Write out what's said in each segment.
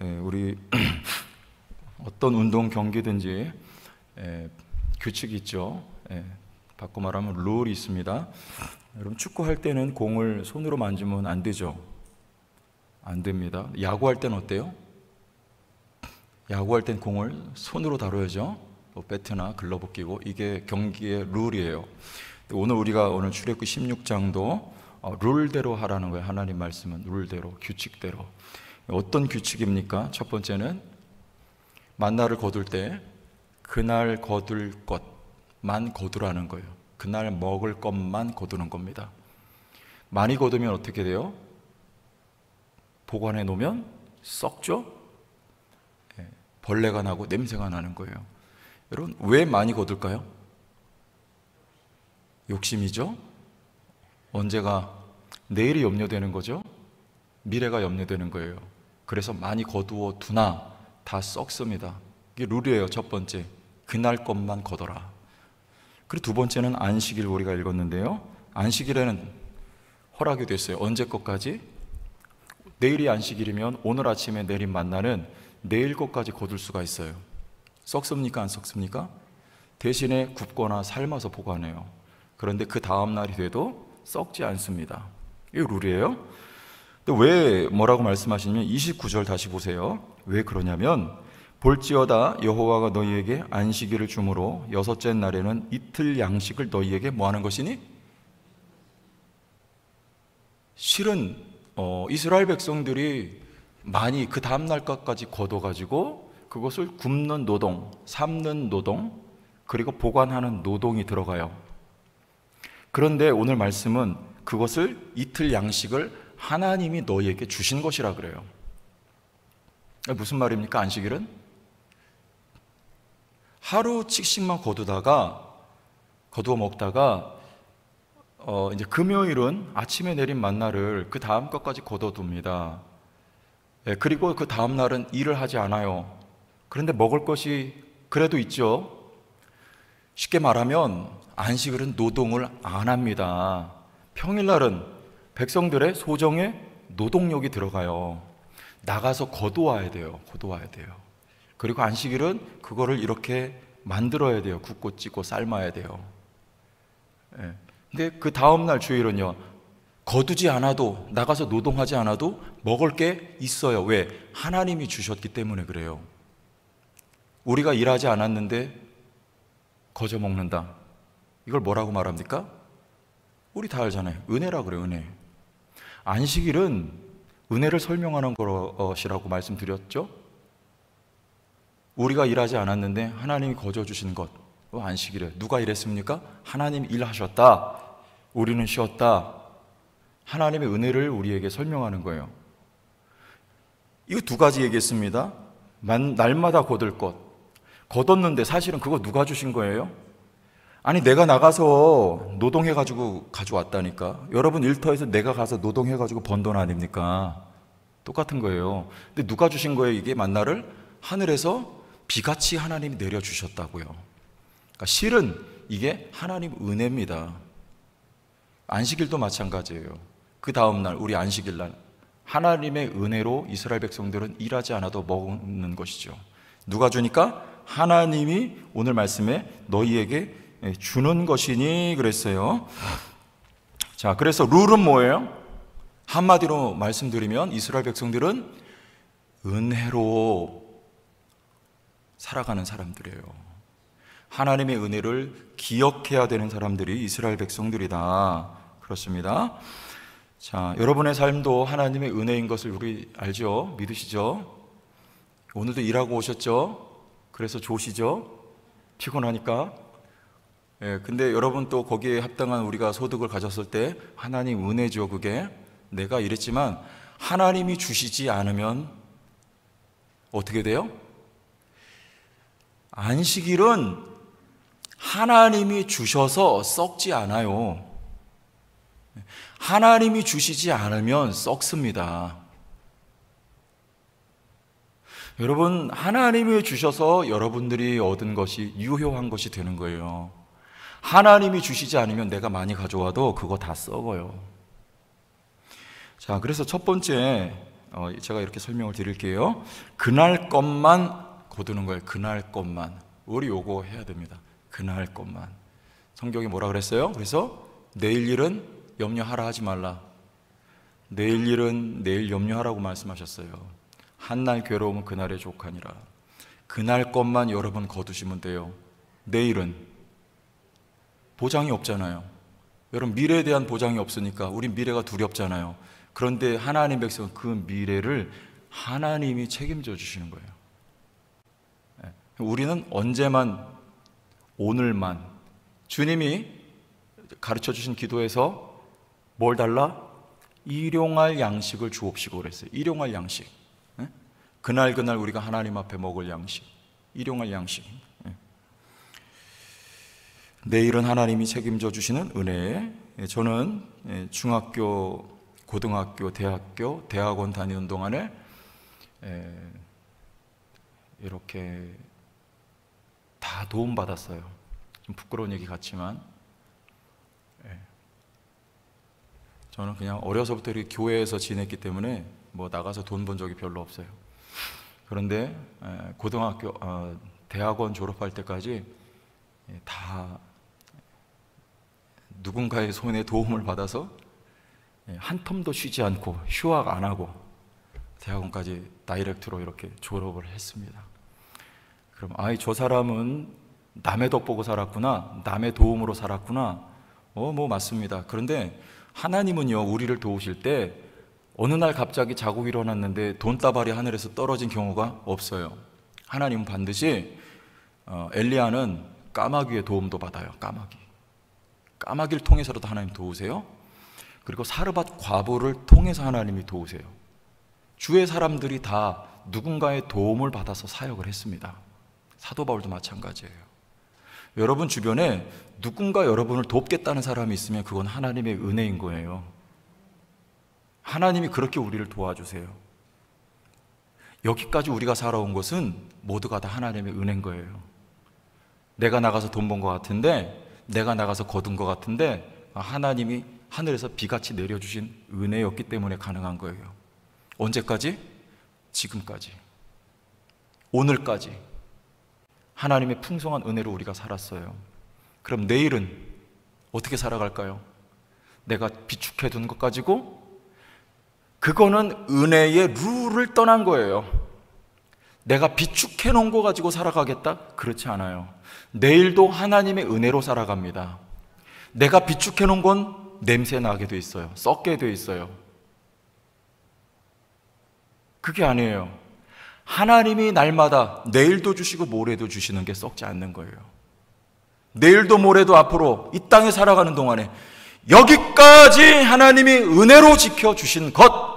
우리 어떤 운동 경기든지 규칙이 있죠. 바꿔 말하면 룰이 있습니다. 여러분 축구할 때는 공을 손으로 만지면 안 되죠. 안 됩니다. 야구할 때는 어때요? 야구할 땐 공을 손으로 다뤄야죠. 배트나 글러브 끼고. 이게 경기의 룰이에요. 오늘 출애굽기 16장도 룰대로 하라는 거예요. 하나님 말씀은 룰대로, 규칙대로. 어떤 규칙입니까? 첫 번째는 만나를 거둘 때 그날 거둘 것만 거두라는 거예요. 그날 먹을 것만 거두는 겁니다. 많이 거두면 어떻게 돼요? 보관해 놓으면 썩죠? 벌레가 나고 냄새가 나는 거예요. 여러분, 왜 많이 거둘까요? 욕심이죠? 언제가 내일이 염려되는 거죠? 미래가 염려되는 거예요. 그래서 많이 거두어 두나 다 썩습니다. 이게 룰이에요. 첫 번째, 그날 것만 거둬라. 그리고 두 번째는 안식일 우리가 읽었는데요. 안식일에는 허락이 됐어요. 언제 것까지? 내일이 안식일이면 오늘 아침에 내린 만나는 내일 것까지 거둘 수가 있어요. 썩습니까? 안 썩습니까? 대신에 굽거나 삶아서 보관해요. 그런데 그 다음 날이 돼도 썩지 않습니다. 이게 룰이에요. 근데 왜 뭐라고 말씀하시냐면 29절 다시 보세요. 왜 그러냐면 볼지어다 여호와가 너희에게 안식일을 주므로 여섯째 날에는 이틀 양식을 너희에게 뭐 하는 것이니? 실은 이스라엘 백성들이 많이 그 다음 날 것까지 거둬가지고 그것을 굽는 노동, 삶는 노동, 그리고 보관하는 노동이 들어가요. 그런데 오늘 말씀은 그것을 이틀 양식을 하나님이 너희에게 주신 것이라 그래요. 무슨 말입니까? 안식일은 하루씩만 거두어 먹다가 이제 금요일은 아침에 내린 만나를 그 다음 것까지 거둬둡니다. 그리고 그 다음 날은 일을 하지 않아요. 그런데 먹을 것이 그래도 있죠. 쉽게 말하면 안식일은 노동을 안 합니다. 평일날은 백성들의 소정에 노동력이 들어가요. 나가서 거두어야 돼요. 그리고 안식일은 그거를 이렇게 만들어야 돼요. 굽고 찌고 삶아야 돼요. 근데 그 다음날 주일은요, 거두지 않아도, 나가서 노동하지 않아도 먹을 게 있어요. 왜? 하나님이 주셨기 때문에 그래요. 우리가 일하지 않았는데 거저 먹는다. 이걸 뭐라고 말합니까? 우리 다 알잖아요. 은혜라 그래요. 은혜. 안식일은 은혜를 설명하는 것이라고 말씀드렸죠. 우리가 일하지 않았는데 하나님이 거저 주신 것, 안식일에 누가 일했습니까? 하나님이 일하셨다. 우리는 쉬었다. 하나님의 은혜를 우리에게 설명하는 거예요. 이거 두 가지 얘기했습니다. 날마다 거둘 것. 거뒀는데 사실은 그거 누가 주신 거예요? 아니, 내가 나가서 노동해가지고 가져왔다니까. 여러분 일터에서 내가 가서 노동해가지고 번 돈 아닙니까? 똑같은 거예요. 근데 누가 주신 거예요? 이게 만나를 하늘에서 비같이 하나님이 내려주셨다고요. 그러니까 실은 이게 하나님 은혜입니다. 안식일도 마찬가지예요. 그 다음날 우리 안식일날 하나님의 은혜로 이스라엘 백성들은 일하지 않아도 먹는 것이죠. 누가 주니까? 하나님이 오늘 말씀에 너희에게 주는 것이니 그랬어요. 자, 그래서 룰은 뭐예요? 한마디로 말씀드리면 이스라엘 백성들은 은혜로 살아가는 사람들이에요. 하나님의 은혜를 기억해야 되는 사람들이 이스라엘 백성들이다. 그렇습니다. 자, 여러분의 삶도 하나님의 은혜인 것을 우리 알죠? 믿으시죠? 오늘도 일하고 오셨죠? 그래서 조시죠? 피곤하니까. 근데 여러분 또 거기에 합당한 우리가 소득을 가졌을 때 하나님 은혜죠. 그게 내가 이랬지만 하나님이 주시지 않으면 어떻게 돼요? 안식일은 하나님이 주셔서 썩지 않아요. 하나님이 주시지 않으면 썩습니다. 여러분, 하나님이 주셔서 여러분들이 얻은 것이 유효한 것이 되는 거예요. 하나님이 주시지 않으면 내가 많이 가져와도 그거 다 썩어요. 자, 그래서 첫 번째 제가 이렇게 설명을 드릴게요. 그날 것만 거두는 거예요. 그날 것만. 우리 요거 해야 됩니다. 그날 것만. 성경이 뭐라 그랬어요? 그래서 내일 일은 염려하라 하지 말라. 내일 일은 내일 염려하라고 말씀하셨어요. 한날 괴로움은 그날의 족하니라. 그날 것만 여러분 거두시면 돼요. 내일은 보장이 없잖아요. 여러분, 미래에 대한 보장이 없으니까 우리 미래가 두렵잖아요. 그런데 하나님 백성은 그 미래를 하나님이 책임져 주시는 거예요. 우리는 언제만, 오늘만. 주님이 가르쳐 주신 기도에서 뭘 달라? 일용할 양식을 주옵시고 그랬어요. 일용할 양식. 그날 우리가 하나님 앞에 먹을 양식, 일용할 양식. 내일은 하나님이 책임져 주시는 은혜. 저는 중학교, 고등학교, 대학교, 대학원 다니는 동안에 이렇게 다 도움받았어요. 좀 부끄러운 얘기 같지만 저는 그냥 어려서부터 이렇게 교회에서 지냈기 때문에 뭐 나가서 돈 번 적이 별로 없어요. 그런데 고등학교, 대학원 졸업할 때까지 다 누군가의 손에 도움을 받아서 한 텀도 쉬지 않고 휴학 안 하고 대학원까지 다이렉트로 이렇게 졸업을 했습니다. 그럼 저 사람은 남의 덕 보고 살았구나, 남의 도움으로 살았구나. 뭐 맞습니다. 그런데 하나님은요, 우리를 도우실 때 어느 날 갑자기 자고 일어났는데 돈다발이 하늘에서 떨어진 경우가 없어요. 하나님은 반드시 엘리야는 까마귀의 도움도 받아요. 까마귀를 통해서라도 하나님 도우세요. 그리고 사르밧 과부를 통해서 하나님이 도우세요. 주의 사람들이 다 누군가의 도움을 받아서 사역을 했습니다. 사도 바울도 마찬가지예요. 여러분 주변에 누군가 여러분을 돕겠다는 사람이 있으면 그건 하나님의 은혜인 거예요. 하나님이 그렇게 우리를 도와주세요. 여기까지 우리가 살아온 것은 모두가 다 하나님의 은혜인 거예요. 내가 나가서 돈 번 것 같은데, 내가 나가서 거둔 것 같은데 하나님이 하늘에서 비같이 내려주신 은혜였기 때문에 가능한 거예요. 언제까지? 지금까지, 오늘까지 하나님의 풍성한 은혜로 우리가 살았어요. 그럼 내일은 어떻게 살아갈까요? 내가 비축해둔 것 가지고, 그거는 은혜의 룰을 떠난 거예요. 내가 비축해놓은 거 가지고 살아가겠다? 그렇지 않아요. 내일도 하나님의 은혜로 살아갑니다. 내가 비축해놓은 건 냄새 나게 돼 있어요. 썩게 돼 있어요. 그게 아니에요. 하나님이 날마다 내일도 주시고 모레도 주시는 게 썩지 않는 거예요. 내일도 모레도 앞으로 이 땅에 살아가는 동안에 여기까지 하나님이 은혜로 지켜주신 것,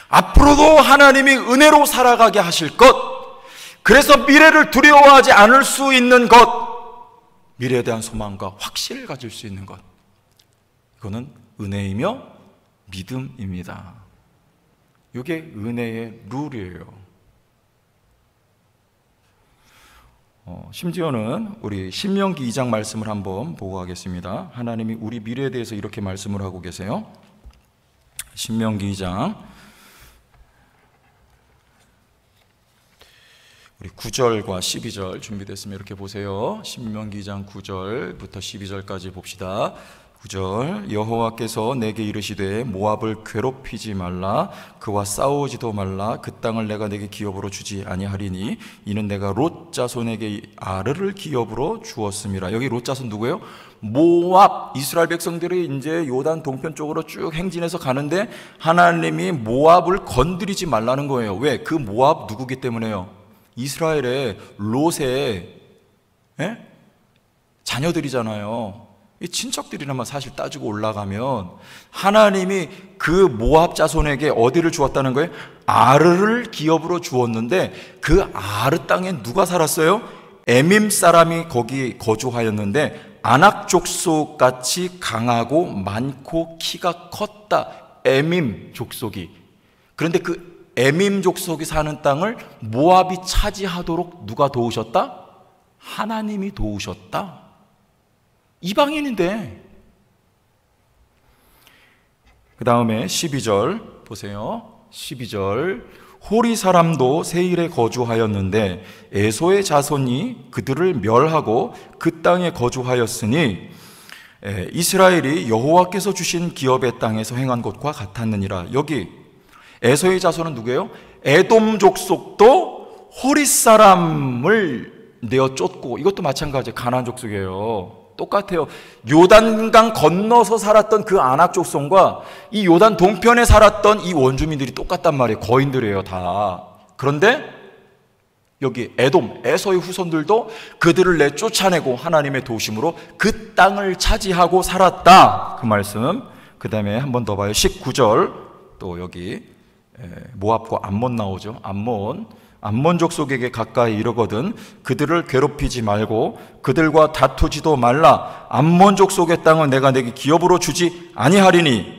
앞으로도 하나님이 은혜로 살아가게 하실 것, 그래서 미래를 두려워하지 않을 수 있는 것, 미래에 대한 소망과 확신을 가질 수 있는 것, 이거는 은혜이며 믿음입니다. 이게 은혜의 룰이에요. 심지어는 우리 신명기 2장 말씀을 한번 보고 가겠습니다. 하나님이 우리 미래에 대해서 이렇게 말씀을 하고 계세요. 신명기 2장 우리 9절과 12절 준비됐으면 이렇게 보세요. 신명기 2장 9절부터 12절까지 봅시다. 9절, 여호와께서 내게 이르시되 모압을 괴롭히지 말라, 그와 싸우지도 말라. 그 땅을 내가 내게 기업으로 주지 아니하리니 이는 내가 롯 자손에게 아르를 기업으로 주었음이라. 여기 롯 자손 누구예요? 모압. 이스라엘 백성들이 이제 요단 동편 쪽으로 쭉 행진해서 가는데 하나님이 모압을 건드리지 말라는 거예요. 왜? 그 모압 누구기 때문에요? 이스라엘의 롯의 자녀들이잖아요. 이 친척들이나마 사실 따지고 올라가면 하나님이 그 모압 자손에게 어디를 주었다는 거예요? 아르를 기업으로 주었는데 그 아르 땅에 누가 살았어요? 에밈 사람이 거기 거주하였는데 아낙 족속같이 강하고 많고 키가 컸다. 에밈 족속이. 그런데 그 에밈 족속이 사는 땅을 모압이 차지하도록 누가 도우셨다? 하나님이 도우셨다. 이방인인데. 그 다음에 12절 보세요. 12절 호리 사람도 세일에 거주하였는데 에소의 자손이 그들을 멸하고 그 땅에 거주하였으니 이스라엘이 여호와께서 주신 기업의 땅에서 행한 것과 같았느니라. 여기 에소의 자손은 누구예요? 에돔 족속도 호리 사람을 내어 쫓고, 이것도 마찬가지예요. 가나안 족속이에요. 똑같아요. 요단강 건너서 살았던 그 아낙 족속과 이 요단 동편에 살았던 이 원주민들이 똑같단 말이에요. 거인들이에요, 다. 그런데 여기 에돔, 에서의 후손들도 그들을 내쫓아내고 하나님의 도심으로 그 땅을 차지하고 살았다. 그 말씀. 그 다음에 한 번 더 봐요. 19절. 또 여기 모압과 암몬 나오죠. 암몬 족속에게 가까이 이르거든 그들을 괴롭히지 말고 그들과 다투지도 말라. 암몬 족속의 땅은 내가 내게 기업으로 주지 아니하리니.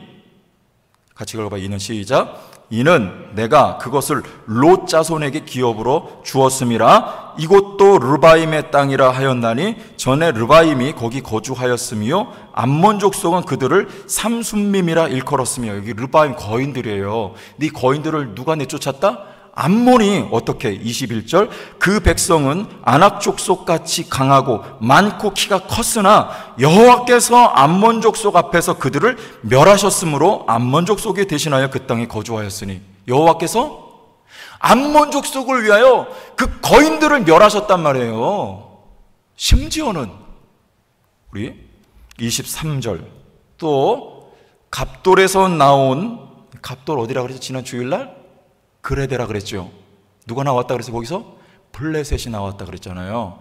같이 읽어봐요. 이는 시작. 이는 내가 그것을 롯 자손에게 기업으로 주었음이라. 이곳도 르바임의 땅이라 하였나니 전에 르바임이 거기 거주하였으며 암몬 족속은 그들을 삼순밈이라 일컬었으며. 여기 르바임 거인들이에요. 이 거인들을 누가 내쫓았다? 암몬이. 어떻게? 21절 그 백성은 아낙 족속같이 강하고 많고 키가 컸으나 여호와께서 암몬 족속 앞에서 그들을 멸하셨으므로 암몬 족속이 대신하여 그 땅에 거주하였으니. 여호와께서 암몬 족속을 위하여 그 거인들을 멸하셨단 말이에요. 심지어는 우리 23절 또 갑돌에서 나온, 갑돌 어디라 그랬죠? 지난 주일날 그레데라 그랬죠. 누가 나왔다 그래서 거기서? 블레셋이 나왔다 그랬잖아요.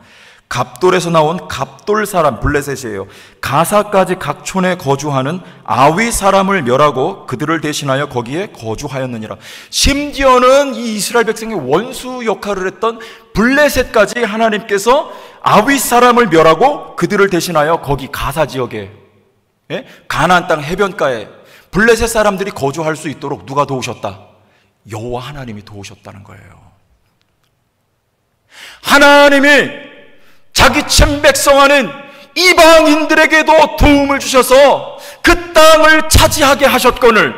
갑돌에서 나온 갑돌 사람 블레셋이에요. 가사까지 각 촌에 거주하는 아위 사람을 멸하고 그들을 대신하여 거기에 거주하였느니라. 심지어는 이 이스라엘 백성의 원수 역할을 했던 블레셋까지 하나님께서 아위 사람을 멸하고 그들을 대신하여 거기 가사 지역에, 가나안 땅 해변가에 블레셋 사람들이 거주할 수 있도록 누가 도우셨다? 여호와 하나님이 도우셨다는 거예요. 하나님이 자기 친 백성 아닌 이방인들에게도 도움을 주셔서 그 땅을 차지하게 하셨거늘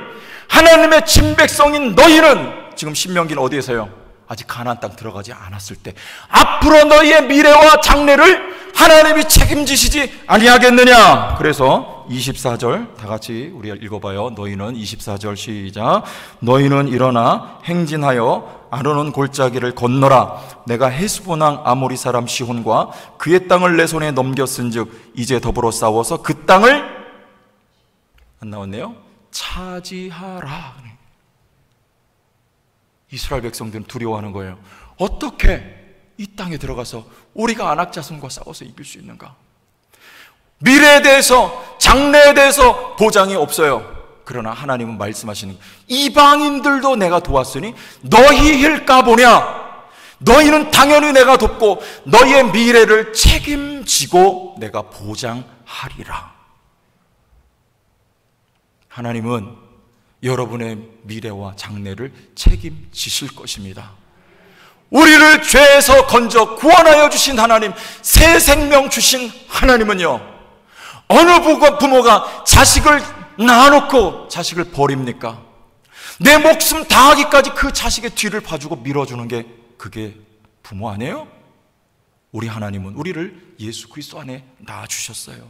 하나님의 친 백성인 너희는 지금 신명기는 어디에서요? 아직 가나안 땅 들어가지 않았을 때 앞으로 너희의 미래와 장래를 하나님이 책임지시지 아니하겠느냐. 그래서 24절 다 같이 우리가 읽어봐요. 너희는 24절 시작. 너희는 일어나 행진하여 아르논 골짜기를 건너라. 내가 헤스본 왕 아모리 사람 시혼과 그의 땅을 내 손에 넘겼은즉 이제 더불어 싸워서 그 땅을, 안 나왔네요, 차지하라. 이스라엘 백성들은 두려워하는 거예요. 어떻게 이 땅에 들어가서 우리가 아낙 자손과 싸워서 이길 수 있는가? 미래에 대해서, 장래에 대해서 보장이 없어요. 그러나 하나님은 말씀하시는 거예요. 이방인들도 내가 도왔으니 너희 일까 보냐. 너희는 당연히 내가 돕고 너희의 미래를 책임지고 내가 보장하리라. 하나님은 여러분의 미래와 장래를 책임지실 것입니다. 우리를 죄에서 건져 구원하여 주신 하나님, 새 생명 주신 하나님은요, 어느 부모가 자식을 낳아놓고 자식을 버립니까? 내 목숨 다하기까지 그 자식의 뒤를 봐주고 밀어주는 게 그게 부모 아니에요? 우리 하나님은 우리를 예수 그리스도 안에 낳아주셨어요.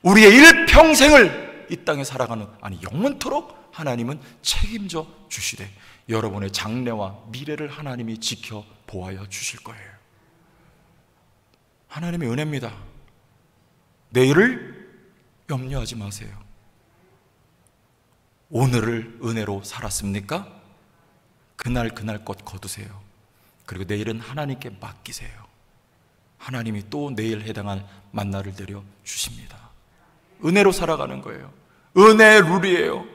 우리의 일평생을 이 땅에 살아가는, 아니 영원토록 하나님은 책임져 주시되 여러분의 장래와 미래를 하나님이 지켜 보아여 주실 거예요. 하나님의 은혜입니다. 내일을 염려하지 마세요. 오늘을 은혜로 살았습니까? 그날 것 거두세요. 그리고 내일은 하나님께 맡기세요. 하나님이 또 내일 해당할 만나를 내려 주십니다. 은혜로 살아가는 거예요. 은혜의 룰이에요.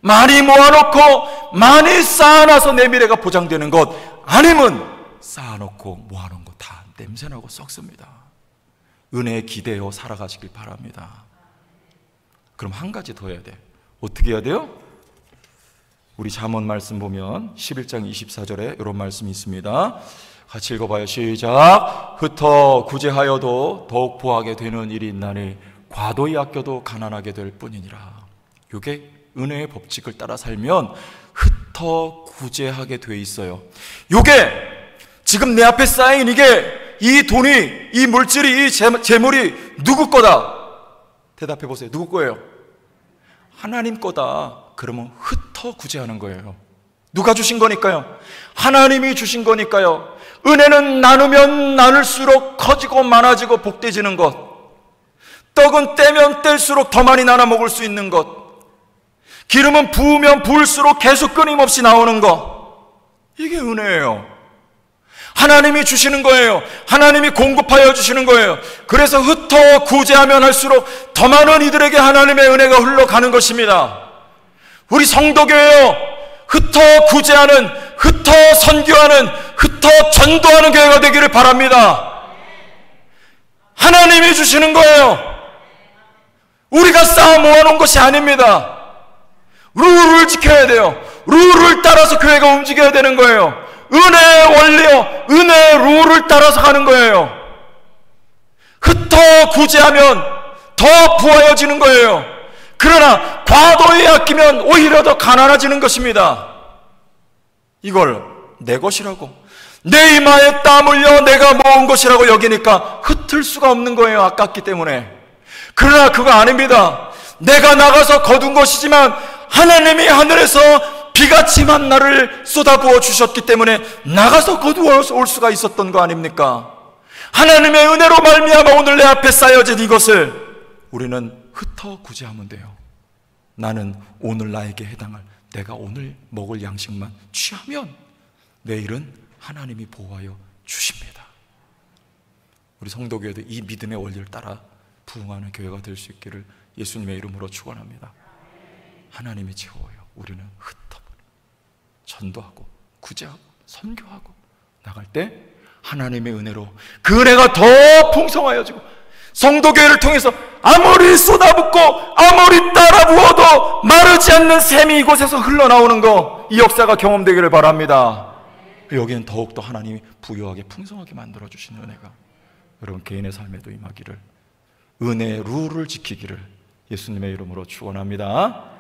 많이 모아놓고 많이 쌓아놔서 내 미래가 보장되는 것, 아니면 쌓아놓고 모아놓은 거 다 냄새나고 썩습니다. 은혜에 기대어 살아가시길 바랍니다. 그럼 한 가지 더 해야 돼. 어떻게 해야 돼요? 우리 잠언 말씀 보면 11장 24절에 이런 말씀이 있습니다. 같이 읽어봐요. 시작. 흩어 구제하여도 더욱 부하게 되는 일이 있나니 과도히 아껴도 가난하게 될 뿐이니라. 이게 은혜의 법칙을 따라 살면 흩어 흩어 구제하게 돼 있어요. 요게 지금 내 앞에 쌓인 이 돈이, 이 물질이, 이 재물이 누구 거다? 대답해 보세요. 누구 거예요? 하나님 거다. 그러면 흩어 구제하는 거예요. 누가 주신 거니까요? 하나님이 주신 거니까요. 은혜는 나누면 나눌수록 커지고 많아지고 복되지는 것. 떡은 떼면 뗄수록 더 많이 나눠 먹을 수 있는 것. 기름은 부으면 부을수록 계속 끊임없이 나오는 것. 이게 은혜예요. 하나님이 주시는 거예요. 하나님이 공급하여 주시는 거예요. 그래서 흩어 구제하면 할수록 더 많은 이들에게 하나님의 은혜가 흘러가는 것입니다. 우리 성도교회요, 흩어 구제하는, 흩어 선교하는, 흩어 전도하는 교회가 되기를 바랍니다. 하나님이 주시는 거예요. 우리가 쌓아 모아놓은 것이 아닙니다. 룰을 지켜야 돼요. 룰을 따라서 교회가 움직여야 되는 거예요. 은혜의 원리요, 은혜의 룰을 따라서 가는 거예요. 흩어 구제하면 더 부하여지는 거예요. 그러나 과도히 아끼면 오히려 더 가난해지는 것입니다. 이걸 내 것이라고, 내 이마에 땀 흘려 내가 모은 것이라고 여기니까 흩을 수가 없는 거예요. 아깝기 때문에. 그러나 그거 아닙니다. 내가 나가서 거둔 것이지만 하나님이 하늘에서 비같이 만나를 쏟아부어 주셨기 때문에 나가서 거두어 올 수가 있었던 거 아닙니까? 하나님의 은혜로 말미암아 오늘 내 앞에 쌓여진 이것을 우리는 흩어 구제하면 돼요. 나는 오늘 나에게 해당할, 내가 오늘 먹을 양식만 취하면 내일은 하나님이 보호하여 주십니다. 우리 성도교회도 이 믿음의 원리를 따라 부흥하는 교회가 될 수 있기를 예수님의 이름으로 축원합니다. 하나님이 채워요. 우리는 흩어 전도하고 구제하고 선교하고 나갈 때 하나님의 은혜로 그 은혜가 더 풍성하여지고 성도교회를 통해서 아무리 쏟아붓고 아무리 따라 부어도 마르지 않는 샘이 이곳에서 흘러나오는 거, 이 역사가 경험되기를 바랍니다. 여기는 더욱더 하나님이 부유하게 풍성하게 만들어주시는 은혜가 여러분 개인의 삶에도 임하기를, 은혜의 룰을 지키기를 예수님의 이름으로 축원합니다.